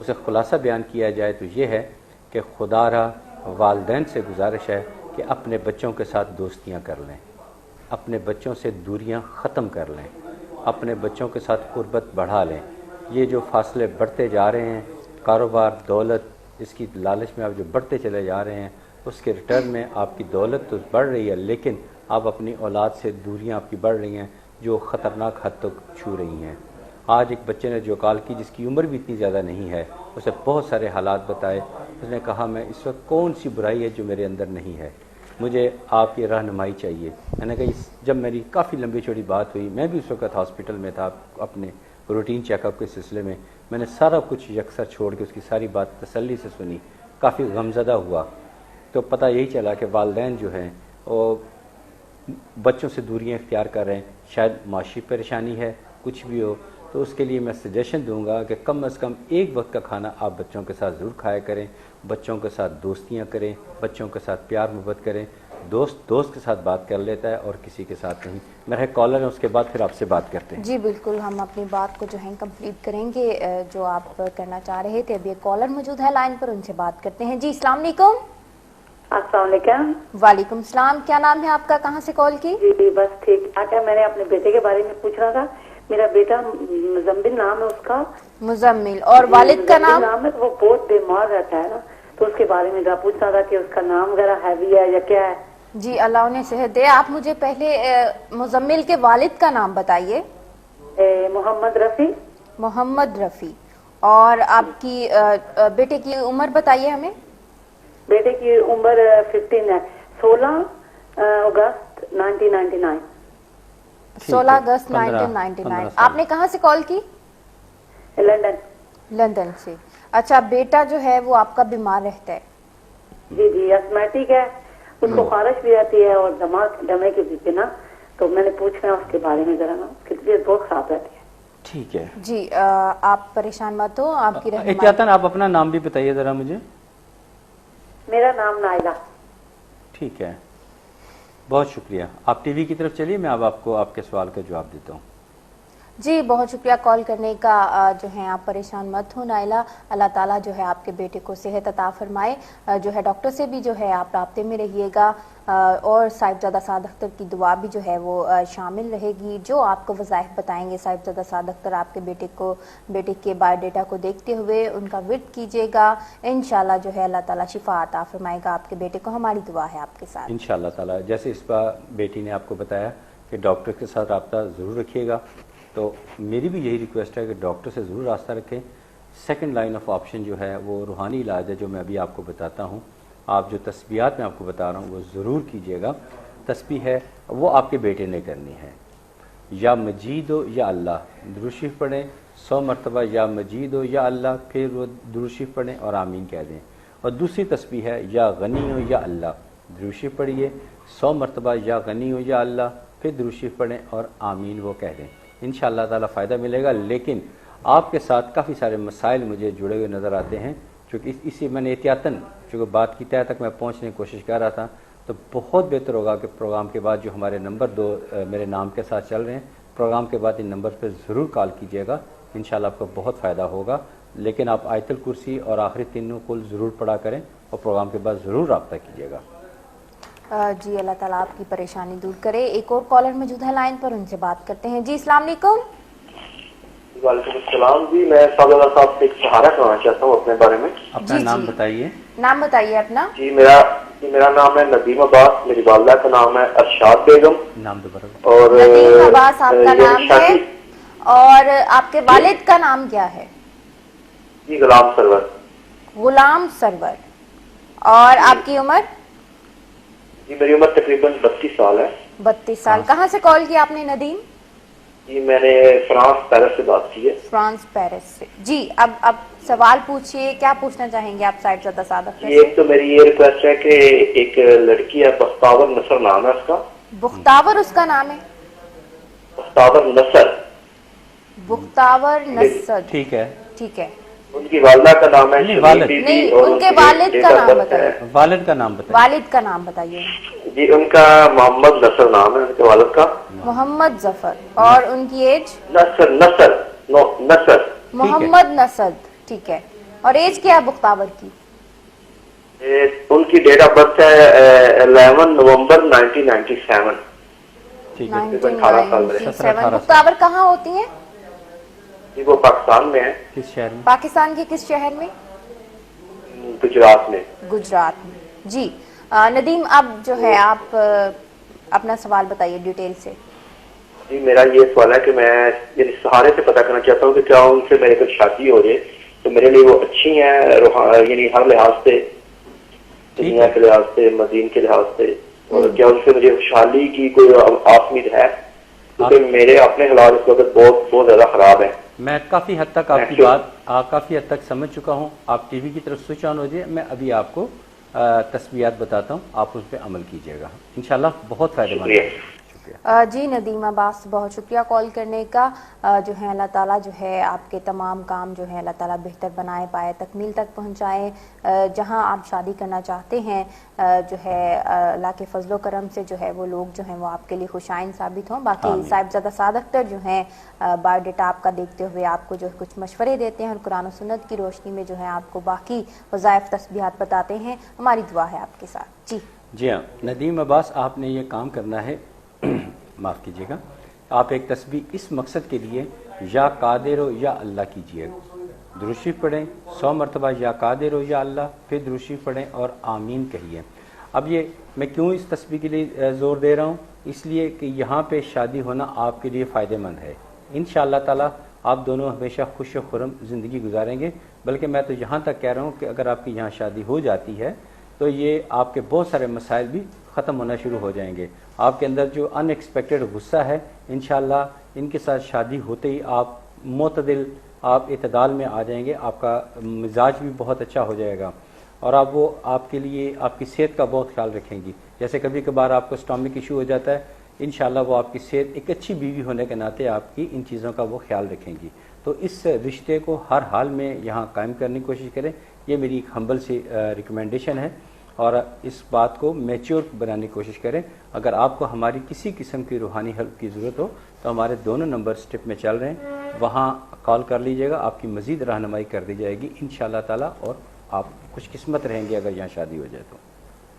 اسے خلاصہ بیان کیا جائے تو یہ ہے کہ خدا را والدین سے گزارش ہے کہ اپنے بچوں کے ساتھ دوستیاں کر لیں، اپنے بچوں سے دوریاں ختم کر لیں، اپنے بچوں کے ساتھ قربت بڑھا لیں۔ یہ جو فاصلے بڑھتے جا رہے ہیں، کاروبار، دولت، اس کی لالچ میں آپ جو بڑھتے چلے جا رہے ہیں، اس کے ریٹرن میں آپ کی دولت تو بڑھ رہی ہے، لیکن آپ اپنی اولاد سے دوریاں آپ کی بڑھ رہی ہیں جو خطرناک حد تک چھو رہی ہیں۔ آج ایک بچے نے جو کال کی جس کی عمر بھی اتنی زیادہ نہیں ہے، اسے بہت سارے حالات بتائے، اس نے کہا میں اس وقت کون سی برائی ہے جو میرے اندر نہیں ہے، مجھے آپ کی رہنمائی چاہیے۔ میں نے کہا جب میری کافی لمبی چوڑی بات ہوئی، میں بھی اس وقت ہاسپٹل میں تھا اپنے روٹین چیک اپ کے سلسلے میں نے سارا کچھ یکسر چھوڑ کے اس کی ساری بات تسلی سے سنی، کافی غمزدہ ہوا۔ تو پتہ یہی چلا کہ والدین جو ہیں وہ بچوں سے دوریاں اختیار کر رہے ہیں، شاید معاشی پریشانی ہے، کچھ بھی ہو، تو اس کے لیے میں سجیشن دوں گا کہ کم از کم ایک وقت کا کھانا آپ بچوں کے ساتھ ضرور کھایا کریں، بچوں کے ساتھ دوستیاں کریں، بچوں کے ساتھ پیار محبت کریں۔ دوست کے ساتھ بات کر لیتا ہے اور کسی کے ساتھ نہیں۔ میرا کالر ہے، اس کے بعد پھر آپ سے بات کرتے ہیں۔ جی بالکل، ہم اپنی بات کو جو ہے کمپلیٹ کریں گے جو آپ کرنا چاہ رہے تھے۔ ابھی ایک کالر موجود ہے لائن پر، ان سے بات کرتے ہیں۔ جی السلام علیکم۔ السلام علیکم۔ وعلیکم السلام، کیا نام ہے آپ کا، کہاں سے کال کی؟ جی بس ٹھیک ٹھاک ہے۔ میں نے اپنے بیٹے کے بارے میں پوچھنا تھا۔ میرا بیٹا مزمل نام ہے اس کا۔ مزمل، اور والد کا نام؟ نام ہے، وہ بہت بیمار رہتا ہے نا، تو اس کے بارے میں پوچھنا تھا کہ اس کا نام وغیرہ ہیوی ہے یا کیا ہے۔ جی اللہ انہیں صحت دے۔ آپ مجھے پہلے مزمل کے والد کا نام بتائیے۔ محمد رفیع۔ محمد رفیع۔ اور آپ کی بیٹے کی عمر بتائیے ہمیں۔ بیٹے کی عمر 15 ہے، 16 اگست 1999۔ 16 اگست 1999۔ آپ نے کہاں سے کال کی؟ لندن۔ لندن سے۔ اچھا، بیٹا جو ہے وہ آپ کا بیمار رہتا ہے؟ جی جی اسمیٹک ہے، اس کو خارش بھی آتی ہے اور دمے کی بھی نا، تو میں نے پوچھنا اس کے بارے میں ذرا نا، اس کی طبیعت بہت خراب رہتی ہے۔ ٹھیک ہے جی آپ پریشان مت ہو، آپ کی رہنمائی۔ احتیاطاً آپ اپنا نام بھی بتائیے ذرا مجھے۔ میرا نام نائلہ۔ ٹھیک ہے، بہت شکریہ۔ آپ ٹی وی کی طرف چلیے، میں اب آپ کو آپ کے سوال کا جواب دیتا ہوں۔ جی بہت شکریہ کال کرنے کا۔ جو ہے آپ پریشان مت ہو نائلہ، اللہ تعالیٰ جو ہے آپ کے بیٹے کو صحت عطا فرمائے۔ جو ہے ڈاکٹر سے بھی جو ہے آپ رابطے میں رہیے گا، اور صاحبزادہ سعد اختر کی دعا بھی جو ہے وہ شامل رہے گی۔ جو آپ کو وظائف بتائیں گے صاحبزادہ سعد اختر، آپ کے بیٹے کے بایو ڈیٹا کو دیکھتے ہوئے ان کا ورد کیجیے گا، انشاءاللہ جو ہے اللہ تعالیٰ شفا عطا فرمائے گا آپ کے بیٹے کو۔ ہماری دعا ہے آپ کے ساتھ انشاءاللہ تعالیٰ۔ جیسے اس بار بیٹی نے آپ کو بتایا کہ ڈاکٹر کے ساتھ رابطہ ضرور رکھیے گا، تو میری بھی یہی ریکویسٹ ہے کہ ڈاکٹر سے ضرور رابطہ رکھیں۔ سیکنڈ لائن آف آپشن جو ہے وہ روحانی علاج ہے، جو میں ابھی آپ کو بتاتا ہوں۔ آپ جو تسبیحات میں آپ کو بتا رہا ہوں وہ ضرور کیجیے گا۔ تسبیح ہے وہ آپ کے بیٹے نے کرنی ہے، یا مجید ہو یا اللہ، درود شریف پڑھیں 100 مرتبہ، یا مجید ہو یا اللہ، پھر وہ درود شریف پڑھیں اور آمین کہہ دیں۔ اور دوسری تسبیح ہے یا غنی ہو یا اللہ، درود شریف پڑھیے 100 مرتبہ، یا غنی ہو یا اللہ، پھر درود شریف پڑھیں اور آمین وہ کہہ دیں۔ انشاءاللہ تعالیٰ فائدہ ملے گا۔ لیکن آپ کے ساتھ کافی سارے مسائل مجھے جڑے ہوئے نظر آتے ہیں، چونکہ اسی میں نے احتیاطاً چونکہ بات کی تہہ تک میں پہنچنے کی کوشش کر رہا تھا، تو بہت بہتر ہوگا کہ پروگرام کے بعد جو ہمارے نمبر 2 میرے نام کے ساتھ چل رہے ہیں، پروگرام کے بعد ان نمبر پہ ضرور کال کیجیے گا، انشاءاللہ آپ کو بہت فائدہ ہوگا۔ لیکن آپ آیت الکرسی اور آخری تینوں کل ضرور پڑھا کریں، اور پروگرام کے بعد ضرور رابطہ کیجیے گا۔ جی اللہ تعالیٰ آپ کی پریشانی دور کرے۔ ایک اور کالر موجود ہے لائن پر، ان سے بات کرتے ہیں۔ جی السلام علیکم۔ وعلیکم السلام۔ جی میں صاحب سے ایک سہارا کرنا چاہتا ہوں اپنے بارے میں۔ اپنا نام بتائیے۔ نام بتائیے اپنا۔ جی میرا نام ہے ندیم عباس، میری والدہ کا نام ہے ارشاد بیگم۔ نام دوبارہ۔ اور ندیم عباس آپ کا نام ہے، اور آپ کے والد کا نام کیا ہے؟ جی غلام سرور۔ غلام سرور۔ اور آپ کی عمر؟ جی میری عمر تقریباً 32 سال ہے۔ 32 سال۔ کہاں سے کال کیا آپ نے ندیم؟ جی میں نے فرانس پیرس سے بات کی ہے۔ فرانس پیرس سے۔ جی اب سوال پوچھیے، کیا پوچھنا چاہیں گے آپ صاحبزادہ سعد اختر جی سے؟ ایک تو میری یہ ریکویسٹ ہے کہ ایک لڑکی ہے، بختاور نصر نام ہے اس کا۔ بختاور اس کا نام ہے؟ بختاور نصر۔ بختاور نصر۔ ٹھیک ہے۔ ٹھیک ہے۔ ان کی والدہ کا نام ہے نہیں، شمیم والد بی بی، نہیں، اور ان کے کی والد ڈیٹ کا آف نام برتھ بتائیے۔ ہے- والد کا نام بتائیے۔ والد کا نام بتائیے۔ جی ان کا محمد نصر نام ہے، ان کے والد کا محمد ظفر۔ اور ان کی ایج؟ نصر۔ محمد نصد۔ ٹھیک ہے۔ اور ایج کیا ہے بختاور کی؟ ان کی ڈیٹ آف برتھ ہے 11 نومبر 1997. ٹھیک ہے 1997. بختاور کہاں ہوتی ہیں؟ جی وہ پاکستان میں ہے. کس شہر میں؟ پاکستان کے کس شہر میں؟ گجرات میں. گجرات میں. جی ندیم، اب جو ہے آپ اپنا سوال بتائیے ڈیٹیل سے. جی میرا یہ سوال ہے کہ میں یعنی سہارے سے پتہ کرنا چاہتا ہوں کہ کیا ان سے میرے کو شادی ہو جائے تو میرے لیے وہ اچھی ہیں یعنی ہر لحاظ سے، دنیا کے لحاظ سے، مدین کے لحاظ سے، اور کیا ان سے مجھے خوشحالی کی کوئی آسمید ہے؟ کیونکہ میرے اپنے حالات اس وقت بہت زیادہ خراب ہیں. میں کافی حد تک آپ کی بات کافی حد تک سمجھ چکا ہوں. آپ ٹی وی کی طرف سوئچ آن ہو جائے، میں ابھی آپ کو تسبیحات بتاتا ہوں، آپ اس پہ عمل کیجیے گا انشاءاللہ، بہت فائدہ مند ہے. جی ندیم عباس، بہت شکریہ کال کرنے کا. جو ہے اللہ تعالیٰ جو ہے آپ کے تمام کام جو ہے اللہ تعالیٰ بہتر بنائے، پائے تکمیل تک پہنچائیں. جہاں آپ شادی کرنا چاہتے ہیں جو ہے اللہ کے فضل و کرم سے جو ہے وہ لوگ جو ہیں وہ آپ کے لیے خوشائن ثابت ہوں. باقی صاحبزادہ سعد اختر جو ہیں بایو ڈیٹا آپ کا دیکھتے ہوئے آپ کو جو کچھ مشورے دیتے ہیں اور قرآن و سنت کی روشنی میں جو ہے آپ کو باقی وظائف تسبیحات بتاتے ہیں. ہماری دعا ہے آپ کے ساتھ. جی ہاں ندیم عباس، آپ نے یہ کام کرنا ہے، معاف کیجیے گا، آپ ایک تسبیح اس مقصد کے لیے یا قادر ہو یا اللہ کیجیے. درود شریف پڑھیں 100 مرتبہ یا قادر ہو یا اللہ، پھر درود شریف پڑھیں اور آمین کہیے. اب یہ میں کیوں اس تسبیح کے لیے زور دے رہا ہوں؟ اس لیے کہ یہاں پہ شادی ہونا آپ کے لیے فائدہ مند ہے. انشاءاللہ تعالیٰ آپ دونوں ہمیشہ خوش و خرم زندگی گزاریں گے. بلکہ میں تو یہاں تک کہہ رہا ہوں کہ اگر آپ کی یہاں شادی ہو جاتی ہے تو یہ آپ کے بہت سارے مسائل بھی ختم ہونا شروع ہو جائیں گے. آپ کے اندر جو ان ایکسپیکٹڈ غصہ ہے انشاءاللہ ان کے ساتھ شادی ہوتے ہی آپ معتدل، آپ اعتدال میں آ جائیں گے. آپ کا مزاج بھی بہت اچھا ہو جائے گا اور آپ کے لیے آپ کی صحت کا بہت خیال رکھیں گی. جیسے کبھی کبھار آپ کو اسٹامک ایشو ہو جاتا ہے، انشاءاللہ وہ آپ کی صحت، ایک اچھی بیوی ہونے کے ناطے آپ کی ان چیزوں کا وہ خیال رکھیں گی. تو اس رشتے کو ہر حال میں یہاں قائم کرنے کی کوشش کریں. یہ میری ایک ہمبل سی ریکمنڈیشن ہے اور اس بات کو میچور بنانے کی کوشش کریں. اگر آپ کو ہماری کسی قسم کی روحانی ہیلپ کی ضرورت ہو تو ہمارے دونوں نمبر سٹپ میں چل رہے ہیں، وہاں کال کر لیجیے گا، آپ کی مزید رہنمائی کر دی جائے گی انشاءاللہ تعالیٰ، اور آپ خوش قسمت رہیں گے اگر یہاں شادی ہو جائے تو.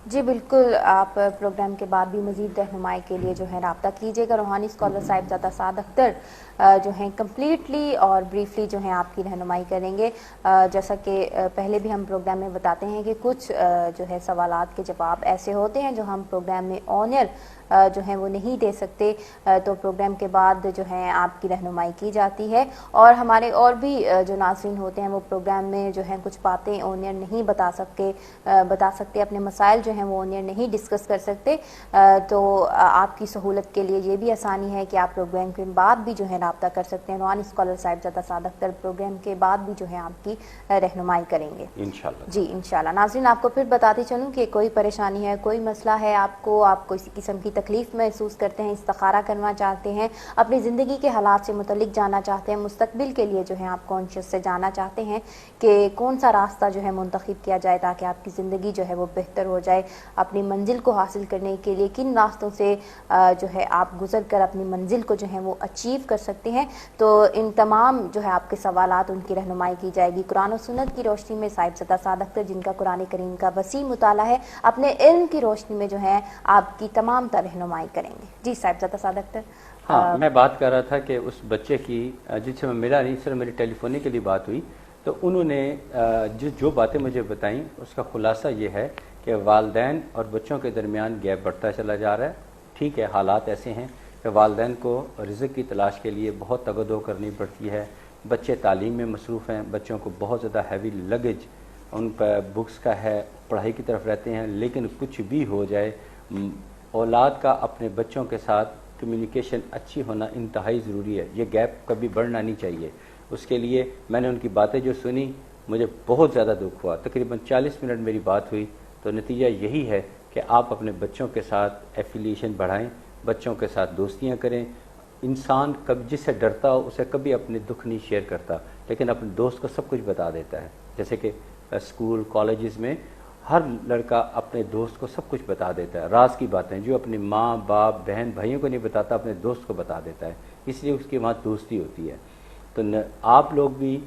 جی بالکل، آپ پروگرام کے بعد بھی مزید رہنمائی کے لیے جو ہے رابطہ کیجیے گا. روحانی اسکالر صاحبزادہ سعد اختر جو ہیں کمپلیٹلی اور بریفلی جو ہیں آپ کی رہنمائی کریں گے. جیسا کہ پہلے بھی ہم پروگرام میں بتاتے ہیں کہ کچھ جو ہے سوالات کے جواب ایسے ہوتے ہیں جو ہم پروگرام میں آن ایئر جو ہیں وہ نہیں دے سکتے، تو پروگرام کے بعد جو ہے آپ کی رہنمائی کی جاتی ہے. اور ہمارے اور بھی جو ناظرین ہوتے ہیں وہ پروگرام میں جو ہیں کچھ باتیں آن ایئر نہیں بتا سکتے، اپنے مسائل جو ہیں وہ آن ایئر نہیں ڈسکس کر سکتے. تو آپ کی سہولت کے لیے یہ بھی آسانی ہے کہ آپ پروگرام کے بعد بھی جو ہے رابطہ کر سکتے ہیں. روحانی اسکالر صاحبزادہ سعد اختر پروگرام کے بعد بھی جو ہے آپ کی رہنمائی کریں گے انشاءاللہ. جی انشاءاللہ. ناظرین آپ کو پھر بتاتی چلوں کہ کوئی پریشانی ہے، کوئی مسئلہ ہے، آپ کسی قسم کی تکلیف محسوس کرتے ہیں، استخارہ کرنا چاہتے ہیں، اپنی زندگی کے حالات سے متعلق جاننا چاہتے ہیں، مستقبل کے لیے جو ہے آپ کانشیس سے جاننا چاہتے ہیں کہ کون سا راستہ جو ہے منتخب کیا جائے تاکہ آپ کی زندگی جو ہے وہ بہتر ہو جائے، اپنی منزل کو حاصل کرنے کے لیے کن راستوں سے جو ہے آپ گزر کر اپنی منزل کو جو ہے وہ اچیو کر سکتے ہیں، تو ان تمام جو ہے آپ کے سوالات ان کی رہنمائی کی جائے گی قرآن و سنت کی روشنی میں. صاحبزادہ سعد اختر جن کا قرآن کریم کا وسیع مطالعہ ہے، اپنے علم کی روشنی میں جو ہے آپ کی تمام رہنمائی کریں گے. جی صاحبزادہ سعد اختر. ہاں میں بات کر رہا تھا کہ اس بچے کی جس سے میں ملا نہیں، صرف میری ٹیلی فونی کے لیے بات ہوئی، تو انہوں نے جو باتیں مجھے بتائیں اس کا خلاصہ یہ ہے کہ والدین اور بچوں کے درمیان گیپ بڑھتا چلا جا رہا ہے. ٹھیک ہے، حالات ایسے ہیں کہ والدین کو رزق کی تلاش کے لیے بہت تگدو کرنی پڑتی ہے، بچے تعلیم میں مصروف ہیں، بچوں کو بہت زیادہ ہیوی لگیج ان پہ بکس کا ہے، پڑھائی کی طرف رہتے ہیں. لیکن کچھ بھی ہو جائے، اولاد کا اپنے بچوں کے ساتھ کمیونیکیشن اچھی ہونا انتہائی ضروری ہے. یہ گیپ کبھی بڑھنا نہیں چاہیے. اس کے لیے میں نے ان کی باتیں جو سنی مجھے بہت زیادہ دکھ ہوا. تقریباً 40 منٹ میری بات ہوئی، تو نتیجہ یہی ہے کہ آپ اپنے بچوں کے ساتھ ایفیلیشن بڑھائیں، بچوں کے ساتھ دوستیاں کریں. انسان جس سے ڈرتا ہو اسے کبھی اپنے دکھ نہیں شیئر کرتا، لیکن اپنے دوست کو سب کچھ بتا دیتا ہے. جیسے کہ اسکول کالجز میں ہر لڑکا اپنے دوست کو سب کچھ بتا دیتا ہے، راز کی باتیں جو اپنی ماں باپ بہن بھائیوں کو نہیں بتاتا اپنے دوست کو بتا دیتا ہے، اس لیے اس کی وہاں دوستی ہوتی ہے. تو آپ لوگ بھی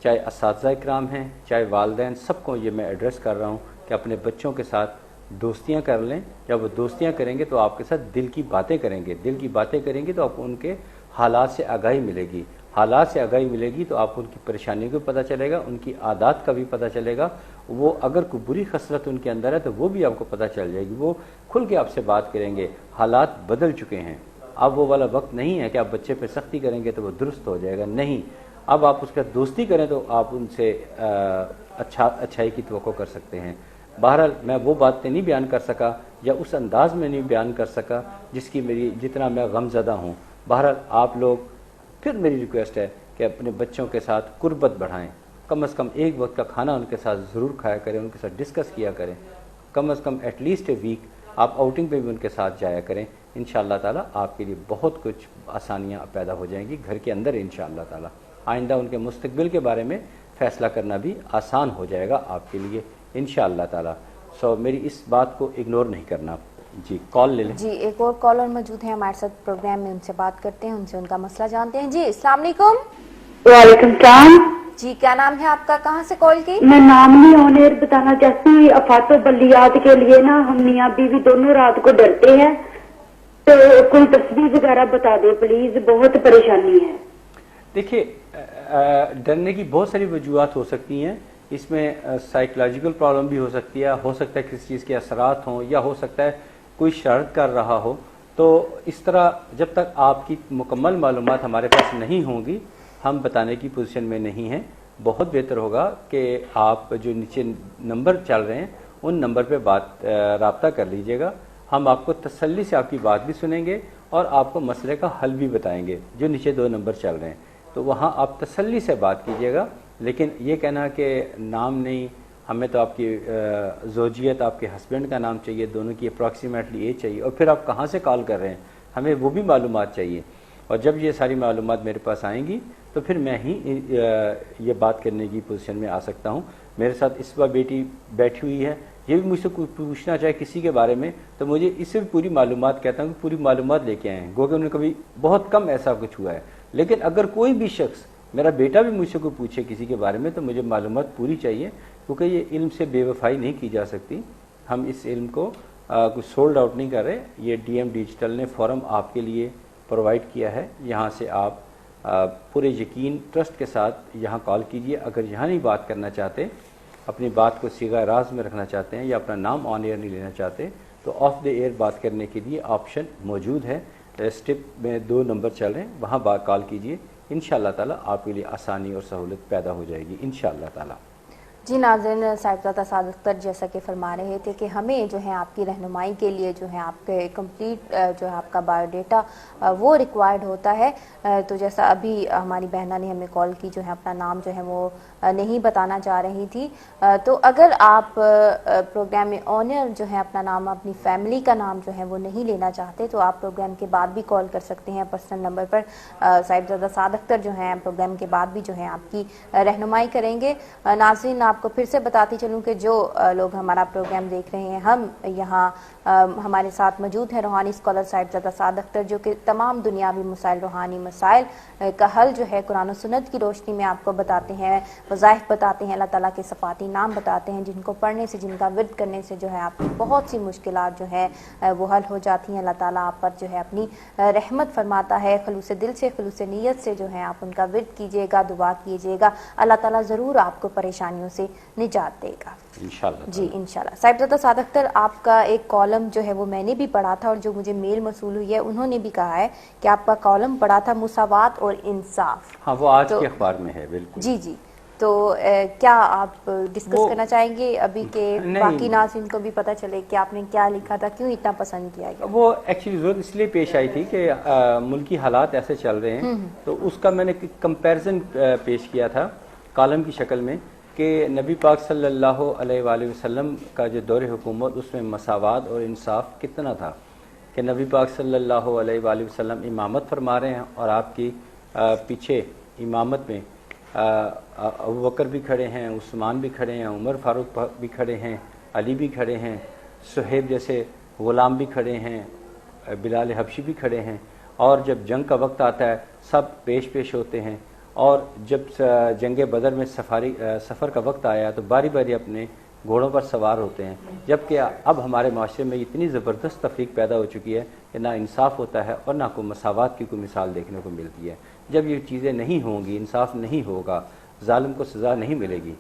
چاہے اساتذہ اکرام ہیں چاہے والدین، سب کو یہ میں ایڈریس کر رہا ہوں کہ اپنے بچوں کے ساتھ دوستیاں کر لیں. جب وہ دوستیاں کریں گے تو آپ کے ساتھ دل کی باتیں کریں گے، دل کی باتیں کریں گے تو آپ کو ان کے حالات سے آگاہی ملے گی، حالات سے آگاہی ملے گی تو آپ کو ان کی پریشانیوں کو پتہ چلے گا، ان کی عادات کا بھی پتہ چلے گا. وہ اگر کوئی بری خصلت ان کے اندر ہے تو وہ بھی آپ کو پتہ چل جائے گی، وہ کھل کے آپ سے بات کریں گے. حالات بدل چکے ہیں، اب وہ والا وقت نہیں ہے کہ آپ بچے پہ سختی کریں گے تو وہ درست ہو جائے گا. نہیں، اب آپ اس کا دوستی کریں تو آپ ان سے اچھائی کی توقع کر سکتے ہیں. بہرحال میں وہ باتیں نہیں بیان کر سکا یا اس انداز میں نہیں بیان کر سکا جس کی جتنا میں غم زدہ ہوں. بہرحال آپ لوگ، پھر میری ریکویسٹ ہے کہ اپنے بچوں کے ساتھ قربت بڑھائیں، کم از کم ایک وقت کا کھانا ان کے ساتھ ضرور کھایا کریں، ان کے ساتھ ڈسکس کیا کریں، کم از کم ایٹ لیسٹ اے ویک آپ آؤٹنگ پہ بھی ان کے ساتھ جایا کریں. انشاءاللہ تعالیٰ آپ کے لیے بہت کچھ آسانیاں پیدا ہو جائیں گی گھر کے اندر انشاءاللہ تعالیٰ. آئندہ ان کے مستقبل کے بارے میں فیصلہ کرنا بھی آسان ہو جائے گا آپ کے لیے انشاءاللہ تعالیٰ. میری اس بات کو اگنور نہیں کرنا. جی کال لے لیں. جی ایک اور کالر موجود ہے ہمارے ساتھ پروگرام میں، ان سے بات کرتے ہیں، ان سے ان کا مسئلہ جانتے ہیں. جی السلام علیکم. وعلیکم السلام. جی کیا نام ہے آپ کا، کہاں سے کال کی؟ میں نام نہیں ہونے بتانا چاہتی ہوں. افات و بلیات کے لیے نا ہم میاں بیوی دونوں رات کو ڈرتے ہیں، تو کوئی تصویر وغیرہ بتا دے پلیز، بہت پریشانی ہے. دیکھیے ڈرنے کی بہت ساری وجوہات ہو سکتی ہیں. اس میں سائیکولوجیکل پرابلم بھی ہو سکتی ہو سکتا ہے کسی چیز کے اثرات ہوں، یا ہو سکتا ہے کوئی شرارت کر رہا ہو. تو اس طرح جب تک آپ کی مکمل معلومات ہمارے پاس نہیں ہوں گی ہم بتانے کی پوزیشن میں نہیں ہیں. بہت بہتر ہوگا کہ آپ جو نیچے نمبر چل رہے ہیں ان نمبر پہ رابطہ کر لیجئے گا. ہم آپ کو تسلی سے آپ کی بات بھی سنیں گے اور آپ کو مسئلے کا حل بھی بتائیں گے. جو نیچے 2 نمبر چل رہے ہیں تو وہاں آپ تسلی سے بات کیجئے گا. لیکن یہ کہنا کہ نام نہیں، ہمیں تو آپ کی زوجیت، آپ کے ہسبینڈ کا نام چاہیے، دونوں کی اپروکسیمیٹلی ایج چاہیے، اور پھر آپ کہاں سے کال کر رہے ہیں ہمیں وہ بھی معلومات چاہیے. اور جب یہ ساری معلومات میرے پاس آئیں گی تو پھر میں ہی یہ بات کرنے کی پوزیشن میں آ سکتا ہوں. میرے ساتھ اس وقت بیٹی بیٹھی ہوئی ہے، یہ بھی مجھ سے کوئی پوچھنا چاہے کسی کے بارے میں تو مجھے اس سے بھی پوری معلومات کہتا ہوں کہ پوری معلومات لے کے آئے ہیں. گو کہ انہیں کبھی بہت کم ایسا کچھ ہوا ہے. لیکن اگر کوئی بھی شخص، میرا بیٹا بھی مجھ سے کوئی پوچھے کسی کے بارے میں تو مجھے معلومات پوری چاہیے، کیونکہ یہ علم سے بے وفائی نہیں کی جا سکتی. ہم اس علم کو کچھ سولڈ آؤٹ نہیں کر رہے. یہ ڈی ایم ڈیجیٹل نے فورم آپ کے لیے پرووائڈ کیا ہے. یہاں سے آپ پورے یقین ٹرسٹ کے ساتھ یہاں کال کیجئے. اگر یہاں نہیں بات کرنا چاہتے، اپنی بات کو صیغہ راز میں رکھنا چاہتے ہیں یا اپنا نام آن ایئر نہیں لینا چاہتے تو آف دا ایئر بات کرنے کے لیے آپشن موجود ہے. اسٹیپ میں 2 نمبر چل رہے ہیں، وہاں کال کیجئے. انشاءاللہ تعالیٰ آپ کے لیے آسانی اور سہولت پیدا ہو جائے گی انشاءاللہ تعالیٰ. جی ناظرین، صاحبزادہ صادق اختر جیسا کہ فرما رہے تھے کہ ہمیں جو ہے آپ کی رہنمائی کے لیے جو ہے آپ کے کمپلیٹ جو ہے آپ کا بایو ڈیٹا وہ ریکوائرڈ ہوتا ہے. تو جیسا ابھی ہماری بہنہ نے ہمیں کال کی جو ہے اپنا نام جو ہے وہ نہیں بتانا چاہ رہی تھی، تو اگر آپ پروگرام میں آنر جو ہے اپنا نام، اپنی فیملی کا نام جو ہے وہ نہیں لینا چاہتے تو آپ پروگرام کے بعد بھی کال کر سکتے ہیں پرسنل نمبر پر. صاحبزادہ صادق اختر جو ہیں پروگرام کے بعد بھی جو ہے آپ کی رہنمائی کریں گے. ناظرین آپ کو پھر سے بتاتی چلوں کہ جو لوگ ہمارا پروگرام دیکھ رہے ہیں، ہم یہاں ہمارے ساتھ موجود ہیں روحانی اسکالر صاحبزادہ صادق اختر، جو کہ تمام دنیاوی مسائل، روحانی مسائل کا حل جو ہے قرآن و سنت کی روشنی میں آپ کو بتاتے ہیں، وظائف بتاتے ہیں، اللہ تعالیٰ کے صفاتی نام بتاتے ہیں جن کو پڑھنے سے، جن کا ورد کرنے سے جو ہے آپ کی بہت سی مشکلات جو ہے وہ حل ہو جاتی ہیں. اللہ تعالیٰ آپ پر جو ہے اپنی رحمت فرماتا ہے. خلوص دل سے، خلوص نیت سے جو ہے آپ ان کا ورد کیجیے گا، دعا کیجیے گا، اللہ تعالیٰ ضرور آپ کو پریشانیوں سے نجات دے گا انشاءاللہ. جی انشاءاللہ. صاحبزادہ صادق اختر، آپ کا ایک کالم جو ہے وہ میں نے بھی پڑھا تھا اور جو مجھے میل موصول ہوئی ہے انہوں نے بھی کہا ہے کہ آپ کا کالم پڑھا تھا مساوات اور انصاف. ہاں وہ آج کے اخبار میں ہے. بالکل جی جی. تو کیا آپ ڈسکس کرنا چاہیں گے ابھی کہ باقی ناظرین کو بھی پتہ چلے کہ آپ نے کیا لکھا تھا، کیوں اتنا پسند کیا گیا؟ وہ ایکچولی ضرورت اس لیے پیش آئی تھی کہ ملکی حالات ایسے چل رہے ہیں تو اس کا میں نے کمپیریزن پیش کیا تھا کالم کی شکل میں کہ نبی پاک صلی اللہ علیہ وآلہ وسلم کا جو دور حکومت اس میں مساوات اور انصاف کتنا تھا کہ نبی پاک صلی اللہ علیہ وآلہ وسلم امامت فرما رہے ہیں اور آپ کی پیچھے امامت میں ابوبکر بھی کھڑے ہیں، عثمان بھی کھڑے ہیں، عمر فاروق بھی کھڑے ہیں، علی بھی کھڑے ہیں، صہیب جیسے غلام بھی کھڑے ہیں، بلال حبشی بھی کھڑے ہیں، اور جب جنگ کا وقت آتا ہے سب پیش ہوتے ہیں اور جب جنگ بدر میں سفر کا وقت آیا تو باری باری اپنے گھوڑوں پر سوار ہوتے ہیں، جبکہ اب ہمارے معاشرے میں اتنی زبردست تفریق پیدا ہو چکی ہے کہ نہ انصاف ہوتا ہے اور نہ کوئی مساوات کی کوئی مثال دیکھنے کو ملتی ہے۔ جب یہ چیزیں نہیں ہوں گی، انصاف نہیں ہوگا، ظالم کو سزا نہیں ملے گی،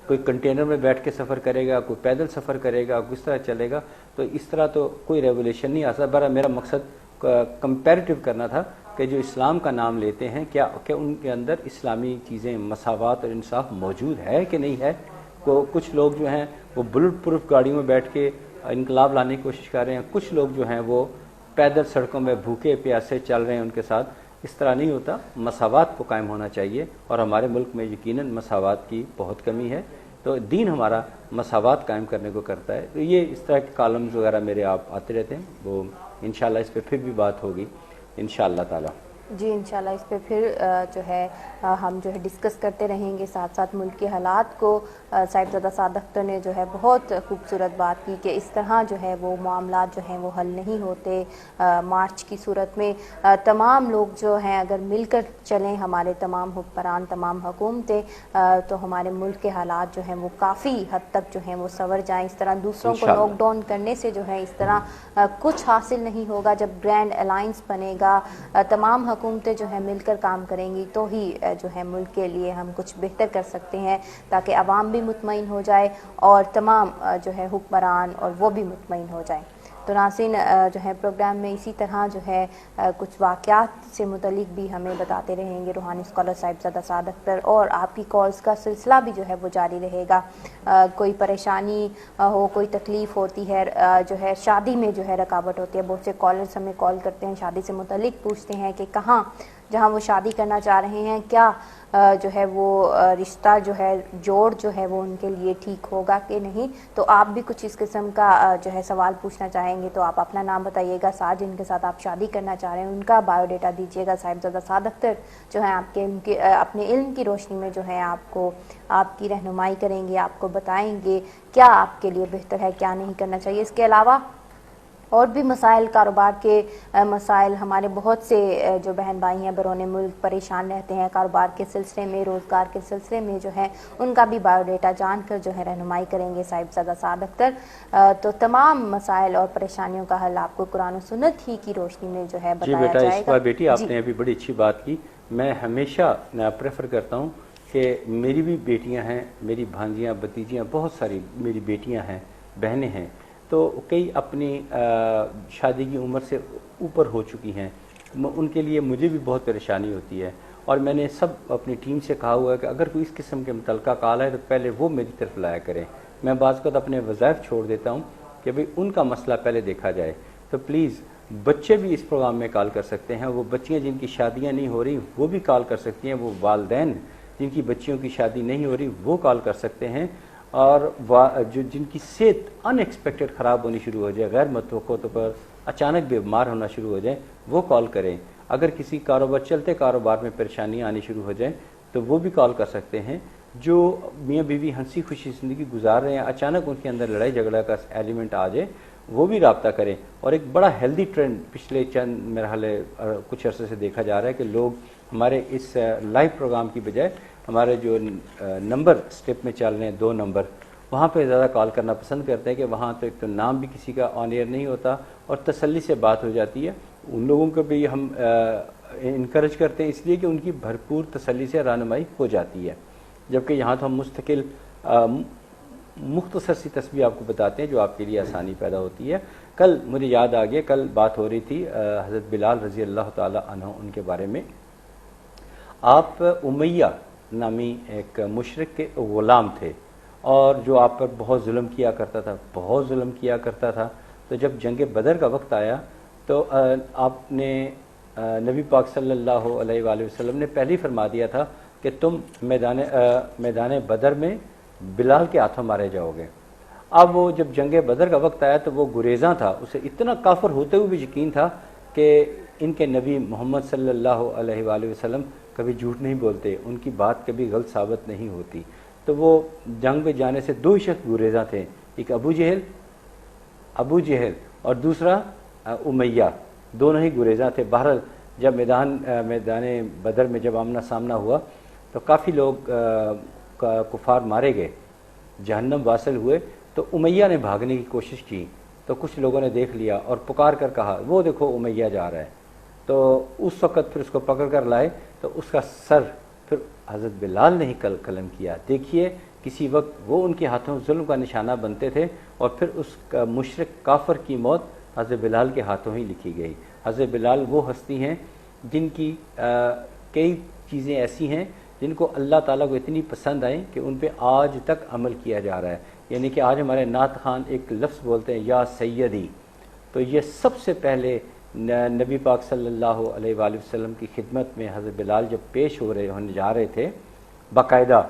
کوئی کنٹینر میں بیٹھ کے سفر کرے گا، کوئی پیدل سفر کرے گا، کس طرح چلے گا، تو اس طرح تو کوئی ریولیوشن نہیں آ سکتا۔ برا میرا مقصد کمپیریٹیو کرنا تھا کہ جو اسلام کا نام لیتے ہیں کیا ان کے اندر اسلامی چیزیں، مساوات اور انصاف موجود ہے کہ نہیں ہے۔ کچھ لوگ جو ہیں وہ بلٹ پروف گاڑیوں میں بیٹھ کے انقلاب لانے کی کوشش کر رہے ہیں، کچھ لوگ جو ہیں وہ پیدل سڑکوں میں بھوکے پیاسے چل رہے ہیں، ان کے ساتھ اس طرح نہیں ہوتا۔ مساوات کو قائم ہونا چاہیے، اور ہمارے ملک میں یقیناً مساوات کی بہت کمی ہے، تو دین ہمارا مساوات قائم کرنے کو کرتا ہے۔ تو یہ اس طرح کے کالمز وغیرہ میرے آپ آتے رہتے ہیں، وہ انشاءاللہ اس پہ پھر بھی بات ہوگی انشاءاللہ تعالی۔ جی انشاءاللہ اس پہ پھر جو ہے ہم جو ہے ڈسکس کرتے رہیں گے، ساتھ ساتھ ملک کے حالات کو صاحبزادہ سعد اختر نے جو ہے بہت خوبصورت بات کی کہ اس طرح جو ہے وہ معاملات جو ہیں وہ حل نہیں ہوتے۔ مارچ کی صورت میں تمام لوگ جو ہیں اگر مل کر چلیں، ہمارے تمام حکمران، تمام حکومتیں، تو ہمارے ملک کے حالات جو ہیں وہ کافی حد تک جو ہیں وہ سنور جائیں۔ اس طرح دوسروں کو لاک ڈاؤن کرنے سے جو ہے اس طرح کچھ حاصل نہیں ہوگا۔ جب گرینڈ الائنس بنے گا، تمام حکومتیں جو ہیں مل کر کام کریں گی، تو ہی جو ہے ملک کے لیے ہم کچھ بہتر کر سکتے ہیں، تاکہ عوام بھی مطمئن ہو جائے اور تمام جو ہے حکمران اور وہ بھی مطمئن ہو جائیں۔ تو ناظرین جو ہے پروگرام میں اسی طرح جو ہے کچھ واقعات سے متعلق بھی ہمیں بتاتے رہیں گے روحانی اسکالر صاحبزادہ سعد اختر، اور آپ کی کالز کا سلسلہ بھی جو ہے وہ جاری رہے گا۔ کوئی پریشانی ہو، کوئی تکلیف ہوتی ہے، جو ہے شادی میں جو ہے رکاوٹ ہوتی ہے، بہت سے کالرز ہمیں کال کرتے ہیں، شادی سے متعلق پوچھتے ہیں کہ کہاں جہاں وہ شادی کرنا چاہ رہے ہیں کیا جو ہے وہ رشتہ جو ہے جوڑ جو ہے وہ ان کے لیے ٹھیک ہوگا کہ نہیں۔ تو آپ بھی کچھ اس قسم کا جو ہے سوال پوچھنا چاہیں گے تو آپ اپنا نام بتائیے گا، ساتھ جن کے ساتھ آپ شادی کرنا چاہ رہے ہیں ان کا بایو ڈیٹا دیجیے گا۔ صاحبزادہ سعد اختر جو ہے آپ کے اپنے علم کی روشنی میں جو ہے آپ کی رہنمائی کریں گے، آپ کو بتائیں گے کیا آپ کے لیے بہتر ہے، کیا نہیں کرنا چاہیے۔ اس کے علاوہ اور بھی مسائل، کاروبار کے مسائل، ہمارے بہت سے جو بہن بھائی ہیں بیرون ملک پریشان رہتے ہیں کاروبار کے سلسلے میں، روزگار کے سلسلے میں جو ہے ان کا بھی بایو ڈیٹا جان کر جو ہے رہنمائی کریں گے صاحبزادہ سعد اختر۔ تو تمام مسائل اور پریشانیوں کا حل آپ کو قرآن و سنت ہی کی روشنی میں جو ہے بتایا جی بیٹا، جائے اس گا۔ بار بیٹی آپ نے ابھی بڑی اچھی بات کی۔ میں ہمیشہ پریفر کرتا ہوں کہ میری بھی بیٹیاں ہیں، میری بھانجیاں بھتیجیاں، بہت ساری میری بیٹیاں ہیں، بہنیں ہیں، تو کئی اپنی شادی کی عمر سے اوپر ہو چکی ہیں، ان کے لیے مجھے بھی بہت پریشانی ہوتی ہے، اور میں نے سب اپنی ٹیم سے کہا ہوا ہے کہ اگر کوئی اس قسم کے متعلقہ کال ہے تو پہلے وہ میری طرف لایا کریں۔ میں بعض وقت اپنے وظائف چھوڑ دیتا ہوں کہ بھئی ان کا مسئلہ پہلے دیکھا جائے۔ تو پلیز بچے بھی اس پروگرام میں کال کر سکتے ہیں، وہ بچیاں جن کی شادیاں نہیں ہو رہی وہ بھی کال کر سکتی ہیں، وہ والدین جن کی بچیوں کی شادی نہیں ہو رہی وہ کال کر سکتے ہیں، اور جن کی صحت ان ایکسپیکٹڈ خراب ہونی شروع ہو جائے، غیر متوقع طور پر اچانک بیمار ہونا شروع ہو جائے، وہ کال کریں۔ اگر کسی چلتے کاروبار میں پریشانیاں آنی شروع ہو جائیں تو وہ بھی کال کر سکتے ہیں۔ جو میاں بیوی ہنسی خوشی زندگی گزار رہے ہیں، اچانک ان کے اندر لڑائی جھگڑا کا ایلیمنٹ آ جائے، وہ بھی رابطہ کریں۔ اور ایک بڑا ہیلدی ٹرینڈ پچھلے چند مرحلے کچھ عرصے سے دیکھا جا رہا ہے کہ لوگ ہمارے اس لائیو پروگرام کی بجائے ہمارے جو نمبر اسٹیپ میں چل رہے ہیں 2 نمبر، وہاں پہ زیادہ کال کرنا پسند کرتے ہیں کہ وہاں تو ایک تو نام بھی کسی کا آن ایئر نہیں ہوتا اور تسلی سے بات ہو جاتی ہے۔ ان لوگوں کو بھی ہم انکریج کرتے ہیں اس لیے کہ ان کی بھرپور تسلی سے رہنمائی ہو جاتی ہے، جبکہ یہاں تو ہم مستقل مختصر سی تسبیح آپ کو بتاتے ہیں جو آپ کے لیے آسانی پیدا ہوتی ہے۔ کل مجھے یاد آ گیا، کل بات ہو رہی تھی حضرت بلال رضی اللہ تعالی عنہ ان کے بارے میں۔ آپ امیہ نامی ایک مشرک کے غلام تھے، اور جو آپ پر بہت ظلم کیا کرتا تھا، تو جب جنگ بدر کا وقت آیا تو آپ نے نبی پاک صلی اللہ علیہ وآلہ وسلم نے پہلے ہی فرما دیا تھا کہ تم میدان بدر میں بلال کے ہاتھوں مارے جاؤ گے۔ اب وہ جب جنگ بدر کا وقت آیا تو وہ گریزاں تھا، اسے اتنا کافر ہوتے ہوئے بھی یقین تھا کہ ان کے نبی محمد صلی اللہ علیہ وآلہ وسلم کبھی جھوٹ نہیں بولتے، ان کی بات کبھی غلط ثابت نہیں ہوتی۔ تو وہ جنگ میں جانے سے 2 شخص گریزاں تھے، ایک ابو جہل اور دوسرا امیہ، دونوں ہی گریزاں تھے۔ بہرحال جب میدان بدر میں جب آمنا سامنا ہوا تو کافی لوگ کفار مارے گئے، جہنم واصل ہوئے، تو امیہ نے بھاگنے کی کوشش کی، تو کچھ لوگوں نے دیکھ لیا اور پکار کر کہا وہ دیکھو امیہ جا رہا ہے، تو اس وقت پھر اس کو پکڑ کر لائے، تو اس کا سر پھر حضرت بلال نے ہی قلم کیا۔ دیکھیے کسی وقت وہ ان کے ہاتھوں ظلم کا نشانہ بنتے تھے، اور پھر اس مشرک کافر کی موت حضرت بلال کے ہاتھوں ہی لکھی گئی۔ حضرت بلال وہ ہستی ہیں جن کی کئی چیزیں ایسی ہیں جن کو اللہ تعالیٰ کو اتنی پسند آئیں کہ ان پہ آج تک عمل کیا جا رہا ہے۔ یعنی کہ آج ہمارے نعت خوان ایک لفظ بولتے ہیں یا سیدی، تو یہ سب سے پہلے نبی پاک صلی اللہ علیہ وآلہ وسلم کی خدمت میں حضرت بلال جب پیش ہونے جا رہے تھے باقاعدہ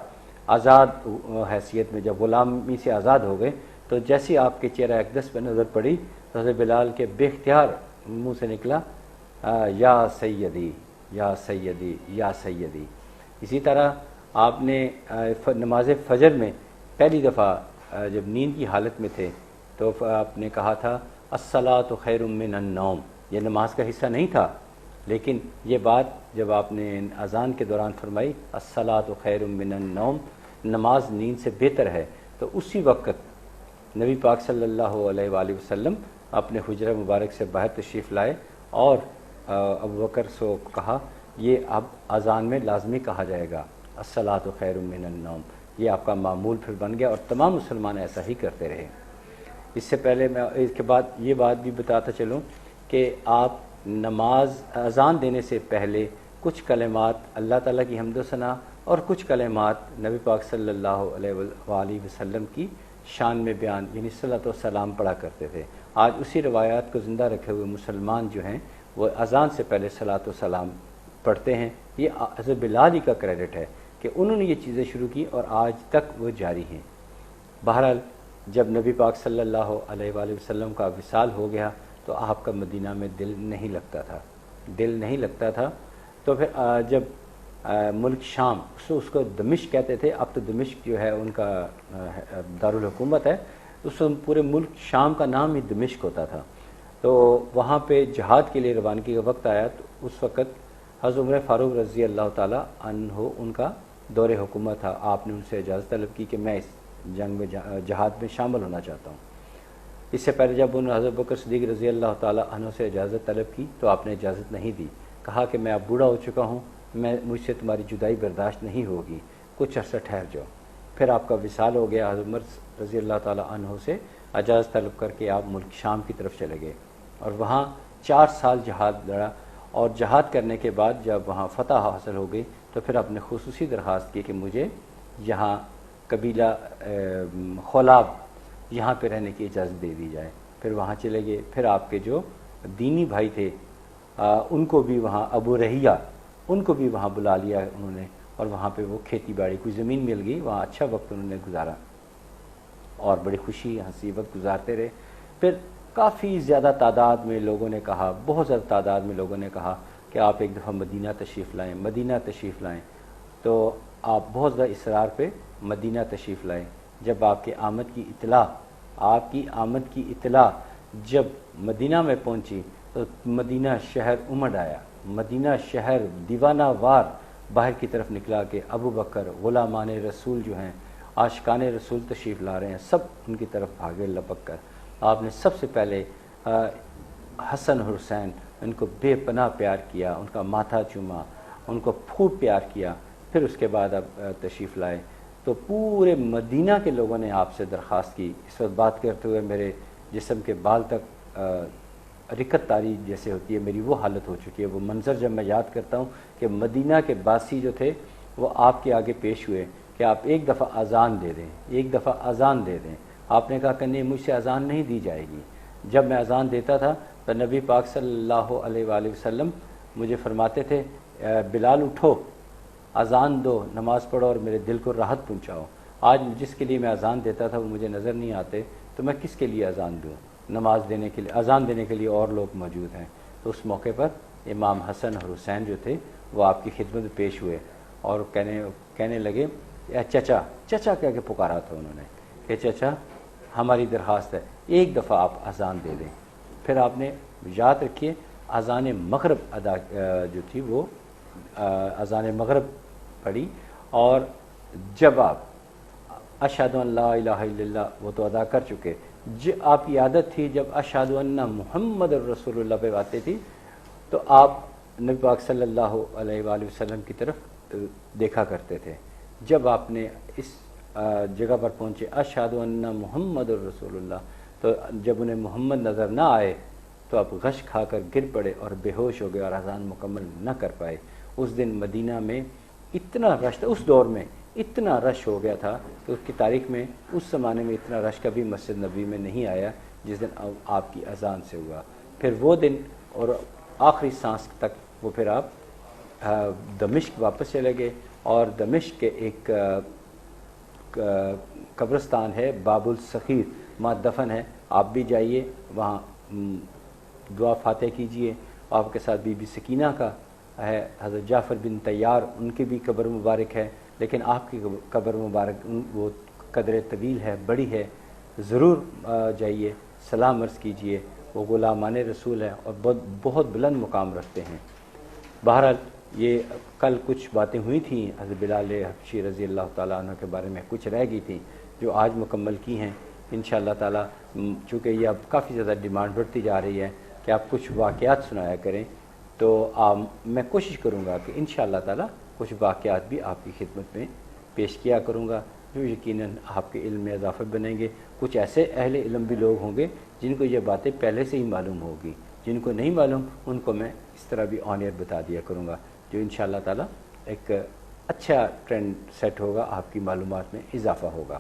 آزاد حیثیت میں، جب غلامی سے آزاد ہو گئے، تو جیسے آپ کے چہرہ اقدس پہ نظر پڑی تو حضرت بلال کے بے اختیار منہ سے نکلا یا سیدی یا سیدی یا سیدی۔ اسی طرح آپ نے نماز فجر میں پہلی دفعہ جب نیند کی حالت میں تھے تو آپ نے کہا تھا الصلاۃ خیر من النوم، یہ نماز کا حصہ نہیں تھا، لیکن یہ بات جب آپ نے اذان کے دوران فرمائی الصلاۃ خیر من النوم، نماز نیند سے بہتر ہے، تو اسی وقت نبی پاک صلی اللہ علیہ وآلہ وسلم اپنے حجرہ مبارک سے باہر تشریف لائے اور ابو بکر سے کہا یہ اب اذان میں لازمی کہا جائے گا الصلاۃ خیر من النوم، یہ آپ کا معمول پھر بن گیا، اور تمام مسلمان ایسا ہی کرتے رہے۔ اس سے پہلے میں اس کے بعد یہ بات بھی بتاتا چلوں کہ آپ نماز اذان دینے سے پہلے کچھ کلمات اللہ تعالیٰ کی حمد و ثنا اور کچھ کلمات نبی پاک صلی اللہ علیہ وآلہ وسلم کی شان میں بیان یعنی صلاۃ و سلام پڑھا کرتے تھے۔ آج اسی روایات کو زندہ رکھے ہوئے مسلمان جو ہیں وہ اذان سے پہلے صلاۃ و سلام پڑھتے ہیں۔ یہ حضرت بلال ہی کا کریڈٹ ہے کہ انہوں نے یہ چیزیں شروع کی اور آج تک وہ جاری ہیں۔ بہرحال جب نبی پاک صلی اللہ علیہ وآلہ وسلم کا وصال ہو گیا تو آپ کا مدینہ میں دل نہیں لگتا تھا، تو پھر جب ملک شام اس کو دمشق کہتے تھے، اب تو دمشق جو ہے ان کا دارالحکومت ہے، اس پورے ملک شام کا نام ہی دمشق ہوتا تھا، تو وہاں پہ جہاد کے لیے روانگی کا وقت آیا، تو اس وقت حضرت عمر فاروق رضی اللہ تعالیٰ عنہ ان کا دور حکومت تھا۔ آپ نے ان سے اجازت طلب کی کہ میں اس جنگ میں جہاد میں شامل ہونا چاہتا ہوں۔ اس سے پہلے جب انہوں نے حضرت بکر صدیق رضی اللہ تعالیٰ عنہ سے اجازت طلب کی تو آپ نے اجازت نہیں دی، کہا کہ میں اب بوڑھا ہو چکا ہوں، مجھ سے تمہاری جدائی برداشت نہیں ہوگی، کچھ عرصہ ٹھہر جاؤ۔ پھر آپ کا وصال ہو گیا، حضرت عمر رضی اللہ تعالیٰ عنہ سے اجازت طلب کر کے آپ ملک شام کی طرف چلے گئے اور وہاں 4 سال جہاد لڑا، اور جہاد کرنے کے بعد جب وہاں فتح حاصل ہو گئی تو پھر آپ نے خصوصی درخواست کی کہ مجھے یہاں قبیلہ خولاب یہاں پہ رہنے کی اجازت دے دی جائے۔ پھر وہاں چلے گئے، پھر آپ کے جو دینی بھائی تھے ان کو بھی وہاں ابو رحیہ ان کو بھی وہاں بلا لیا انہوں نے، اور وہاں پہ وہ کھیتی باڑی کوئی زمین مل گئی، وہاں اچھا وقت انہوں نے گزارا اور بڑی خوشی ہنسی وقت گزارتے رہے۔ پھر کافی زیادہ تعداد میں لوگوں نے کہا، بہت زیادہ تعداد میں لوگوں نے کہا کہ آپ ایک دفعہ مدینہ تشریف لائیں، تو آپ بہت زیادہ اصرار پہ مدینہ تشریف لائیں۔ جب آپ کی آمد کی اطلاع جب مدینہ میں پہنچی تو مدینہ شہر امڑ آیا، مدینہ شہر دیوانہ وار باہر کی طرف نکلا کہ ابو بکر غلامان رسول جو ہیں، عاشقان رسول تشریف لا رہے ہیں، سب ان کی طرف بھاگے لپک کر۔ آپ نے سب سے پہلے حسن حسین ان کو بے پناہ پیار کیا، ان کا ماتھا چوما، ان کو پھوٹ پیار کیا، پھر اس کے بعد آپ تشریف لائے۔ تو پورے مدینہ کے لوگوں نے آپ سے درخواست کی۔ اس وقت بات کرتے ہوئے میرے جسم کے بال تک رکت طاری جیسے ہوتی ہے، میری وہ حالت ہو چکی ہے۔ وہ منظر جب میں یاد کرتا ہوں کہ مدینہ کے باسی جو تھے وہ آپ کے آگے پیش ہوئے کہ آپ ایک دفعہ اذان دے دیں۔ آپ نے کہا کہ نہیں، مجھ سے اذان نہیں دی جائے گی۔ جب میں اذان دیتا تھا تو نبی پاک صلی اللہ علیہ وآلہ وسلم مجھے فرماتے تھے بلال اٹھو، اذان دو، نماز پڑھو اور میرے دل کو راحت پہنچاؤ۔ آج جس کے لیے میں اذان دیتا تھا وہ مجھے نظر نہیں آتے، تو میں کس کے لیے اذان دوں؟ اذان دینے کے لیے اور لوگ موجود ہیں۔ تو اس موقع پر امام حسن اور حسین جو تھے وہ آپ کی خدمت میں پیش ہوئے اور کہنے لگے چچا کہہ کے پکارا تھا انہوں نے کہ چچا ہماری درخواست ہے ایک دفعہ آپ اذان دے دیں۔ پھر آپ نے یاد رکھیے اذان مغرب جو تھی وہ اذان مغرب پڑھی اور جب آپ اشہد ان لا الہ الا اللہ وہ تو ادا کر چکے، آپ کی عادت تھی جب اشہد ان محمد الرسول اللہ پہ آتے تھی تو آپ نبی پاک صلی اللہ علیہ وآلہ وسلم کی طرف دیکھا کرتے تھے. جب آپ نے اس جگہ پر پہنچے اشہد ان محمد الرسول اللہ، تو جب انہیں محمد نظر نہ آئے تو آپ غش کھا کر گر پڑے اور بے ہوش ہو گئے اور اذان مکمل نہ کر پائے. اس دن مدینہ میں اتنا رش تھا، اس دور میں اتنا رش ہو گیا تھا کہ اس کی تاریخ میں اس زمانے میں اتنا رش کبھی مسجد نبی میں نہیں آیا جس دن آپ کی اذان سے ہوا. پھر وہ دن اور آخری سانس تک وہ پھر آپ دمشق واپس چلے گئے، اور دمشق کے ایک قبرستان ہے باب الصخیر، وہاں دفن ہے، آپ بھی جائیے وہاں دعا فاتح کیجئے. آپ کے ساتھ بی بی سکینہ کا ہے، حضرت جعفر بن طیار ان کی بھی قبر مبارک ہے، لیکن آپ کی قبر مبارک وہ قدر طویل ہے، بڑی ہے. ضرور جائیے، سلام عرض کیجئے. وہ غلامان رسول ہیں اور بہت بلند مقام رکھتے ہیں. بہرحال یہ کل کچھ باتیں ہوئی تھیں حضرت بلال حبشی رضی اللہ تعالیٰ عنہ کے بارے میں، کچھ رہ گئی تھیں جو آج مکمل کی ہیں انشاءاللہ تعالیٰ. چونکہ یہ اب کافی زیادہ ڈیمانڈ بڑھتی جا رہی ہے کہ آپ کچھ واقعات سنایا کریں، تو میں کوشش کروں گا کہ انشاءاللہ تعالیٰ کچھ واقعات بھی آپ کی خدمت میں پیش کیا کروں گا جو یقیناً آپ کے علم میں اضافہ بنیں گے. کچھ ایسے اہل علم بھی لوگ ہوں گے جن کو یہ باتیں پہلے سے ہی معلوم ہوگی، جن کو نہیں معلوم ان کو میں اس طرح بھی آن ایئر بتا دیا کروں گا، جو انشاءاللہ تعالیٰ ایک اچھا ٹرینڈ سیٹ ہوگا، آپ کی معلومات میں اضافہ ہوگا.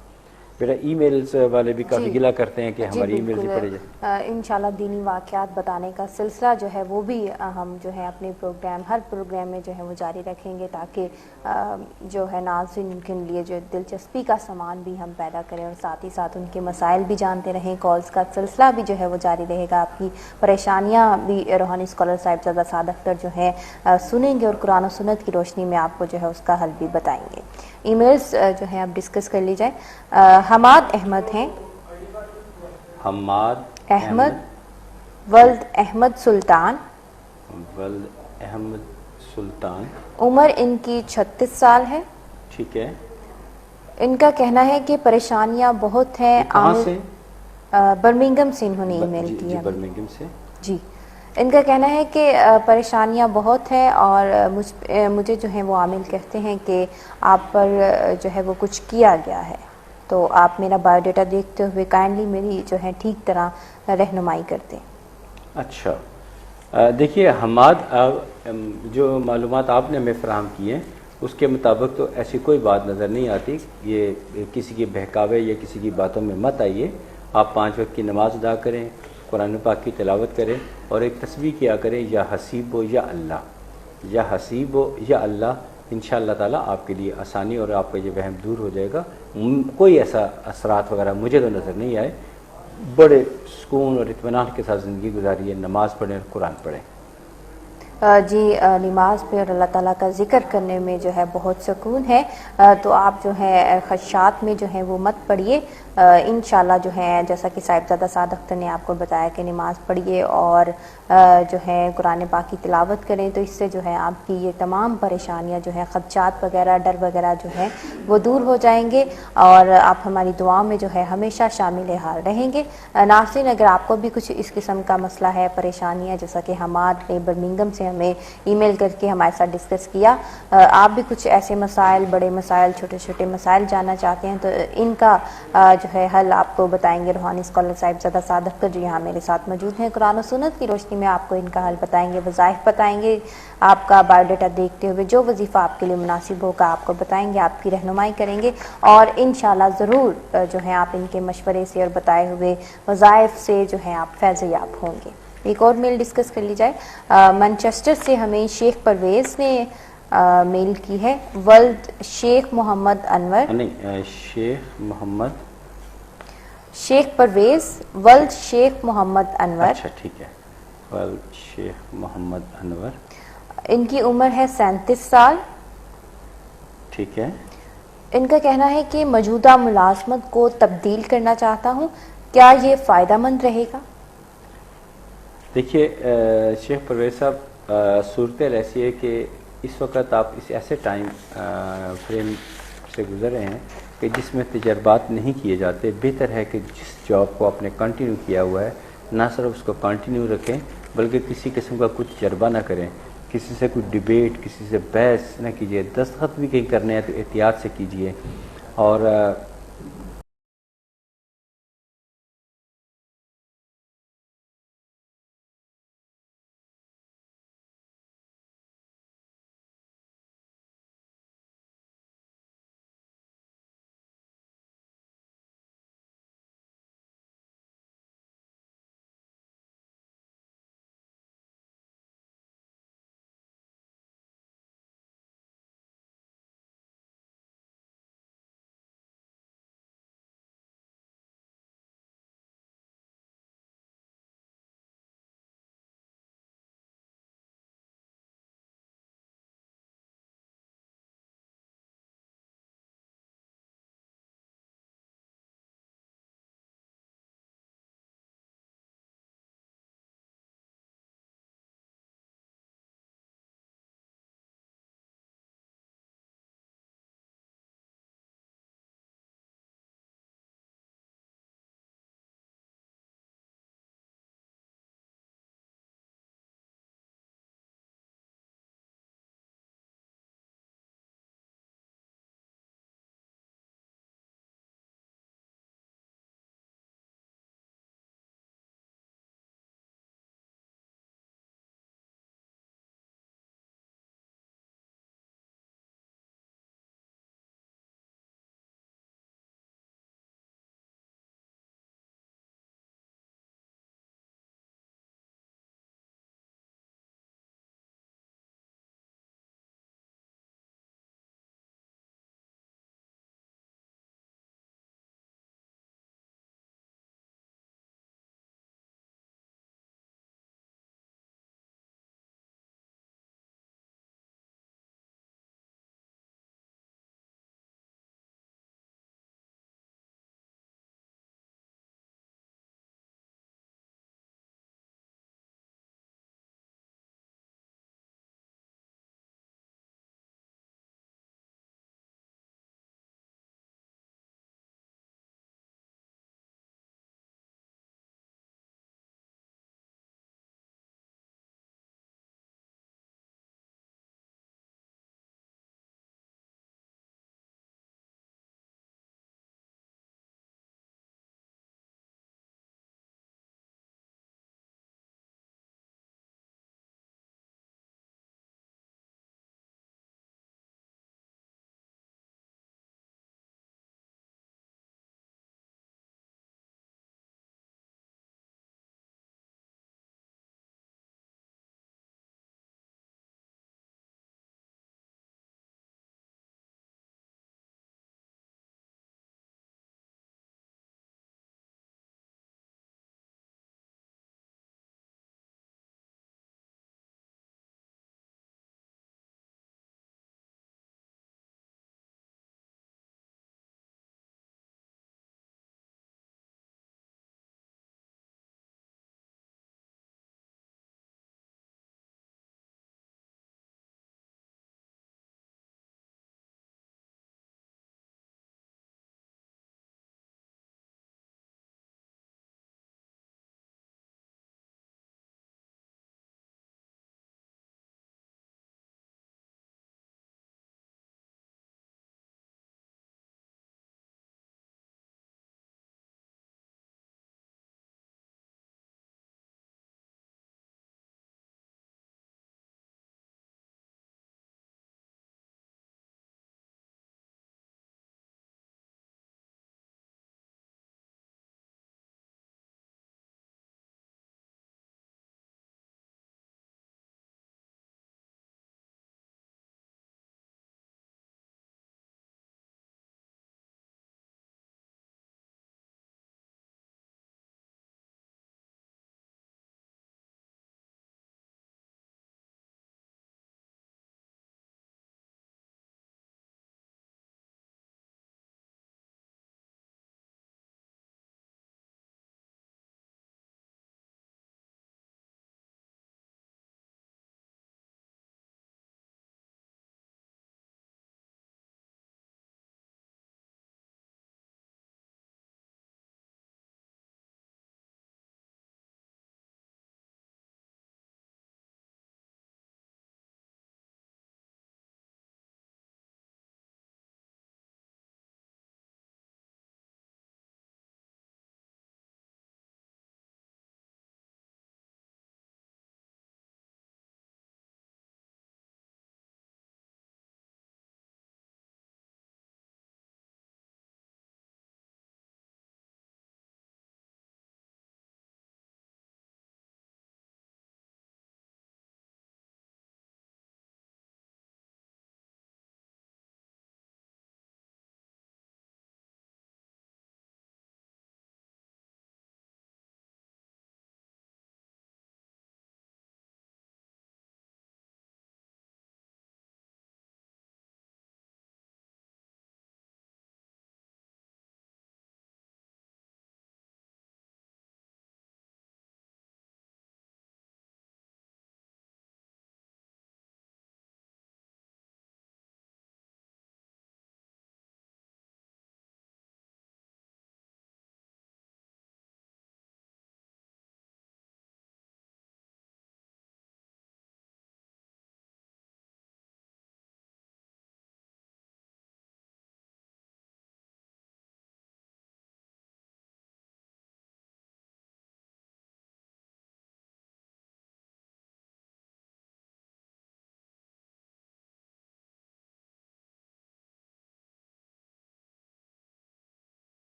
میرا ای میلز والے بھی کافی گلہ کرتے ہیں کہ ہماری ای میلز پڑھے جائے. انشاءاللہ دینی واقعات بتانے کا سلسلہ جو ہے وہ بھی ہم جو ہے اپنے ہر پروگرام میں جو ہے وہ جاری رکھیں گے، تاکہ جو ہے ناظرین کے لیے جو دلچسپی کا سامان بھی ہم پیدا کریں اور ساتھ ہی ساتھ ان کے مسائل بھی جانتے رہیں. کالز کا سلسلہ بھی جو ہے وہ جاری رہے گا، آپ کی پریشانیاں بھی روحانی اسکالر صاحبزادہ سعد اختر جو ہے سنیں گے اور قرآن و سنت کی روشنی میں آپ کو جو ہے اس کا حل بھی بتائیں گے. ای میلز جو ہے اب ڈسکس کر لی جائے. حماد احمد ہیں، حماد احمد ولد احمد سلطان، ولد احمد سلطان، عمر ان کی 36 سال ہے. ٹھیک ہے. ان کا کہنا ہے کہ پریشانیاں بہت ہیں. کہاں سے؟ برمنگم سے انہوں نے ای میل جی کیا. برمنگم سے. جی ان کا کہنا ہے کہ پریشانیاں بہت ہیں اور مجھے جو ہے وہ عامل کہتے ہیں کہ آپ پر جو ہے وہ کچھ کیا گیا ہے، تو آپ میرا بایو ڈیٹا دیکھتے ہوئے کائنڈلی میری جو ہے ٹھیک طرح رہنمائی کرتے. اچھا دیکھیے حماد، جو معلومات آپ نے ہمیں فراہم کی ہیں اس کے مطابق تو ایسی کوئی بات نظر نہیں آتی. یہ کسی کے بہکاوے یا کسی کی باتوں میں مت آئیے. آپ 5 وقت کی نماز ادا کریں، قرآن پاک کی تلاوت کریں اور ایک تسبیح کیا کریں، یا حسیب ہو یا اللہ، یا حسیب ہو یا اللہ. انشاءاللہ تعالیٰ آپ کے لیے آسانی اور آپ کا یہ وہم دور ہو جائے گا. کوئی ایسا اثرات وغیرہ مجھے تو نظر نہیں آئے. بڑے سکون اور اطمینان کے ساتھ زندگی گزاریے، نماز پڑھیں اور قرآن پڑھیں. جی نماز پہ اور اللہ تعالیٰ کا ذکر کرنے میں جو ہے بہت سکون ہے، تو آپ جو ہے خدشات میں جو ہے وہ مت پڑھیے. انشاءاللہ جو ہے جیسا کہ صاحبزادہ سعد اختر نے آپ کو بتایا کہ نماز پڑھیے اور جو ہے قرآن پاک کی تلاوت کریں، تو اس سے جو ہے آپ کی یہ تمام پریشانیاں جو ہے خدشات وغیرہ ڈر وغیرہ جو ہے وہ دور ہو جائیں گے اور آپ ہماری دعاؤں میں جو ہے ہمیشہ شامل حال رہیں گے. ناظرین اگر آپ کو بھی کچھ اس قسم کا مسئلہ ہے، پریشانی ہے، جیسا کہ ہمارے برمنگم سے ہمیں ای میل کر کے ہمارے ساتھ ڈسکس کیا، آپ بھی کچھ ایسے مسائل، بڑے مسائل، چھوٹے چھوٹے مسائل جاننا چاہتے ہیں تو ان کا جو ہے حل آپ کو بتائیں گے روحانی اسکالر صاحبزادہ سعد اختر جو یہاں میرے ساتھ موجود ہیں. قرآن و سنت کی روشنی میں آپ کو ان کا حل بتائیں گے، وظائف بتائیں گے، آپ کا بایو ڈیٹا دیکھتے ہوئے جو وظیفہ آپ کے لیے مناسب ہوگا آپ کو بتائیں گے، آپ کی رہنمائی کریں گے اور انشاءاللہ ضرور جو ہے آپ ان کے مشورے سے اور بتائے ہوئے وظائف سے جو ہے آپ فیض یاب ہوں گے. ایک اور میل ڈسکس کر لی جائے. مانچسٹر سے ہمیں شیخ پرویز نے میل کی ہے، ولد شیخ محمد انور، نہیں شیخ پرویز ولد شیخ محمد انور. اچھا ٹھیک ہے، ولد شیخ محمد انور. ان کی عمر ہے 37 سال. ٹھیک ہے. ان کا کہنا ہے کہ موجودہ ملازمت کو تبدیل کرنا چاہتا ہوں، کیا یہ فائدہ مند رہے گا؟ دیکھیے شیخ پرویز صاحب، صورتحال ایسی ہے کہ اس وقت آپ اس ایسے ٹائم فریم سے گزر رہے ہیں کہ جس میں تجربات نہیں کیے جاتے. بہتر ہے کہ جس جاب کو آپ نے کنٹینیو کیا ہوا ہے نہ صرف اس کو کنٹینیو رکھیں بلکہ کسی قسم کا کچھ تجربہ نہ کریں, کسی سے کوئی ڈیبیٹ, کسی سے بحث نہ کیجیے. دستخط بھی کہیں کرنے ہیں تو احتیاط سے کیجیے, اور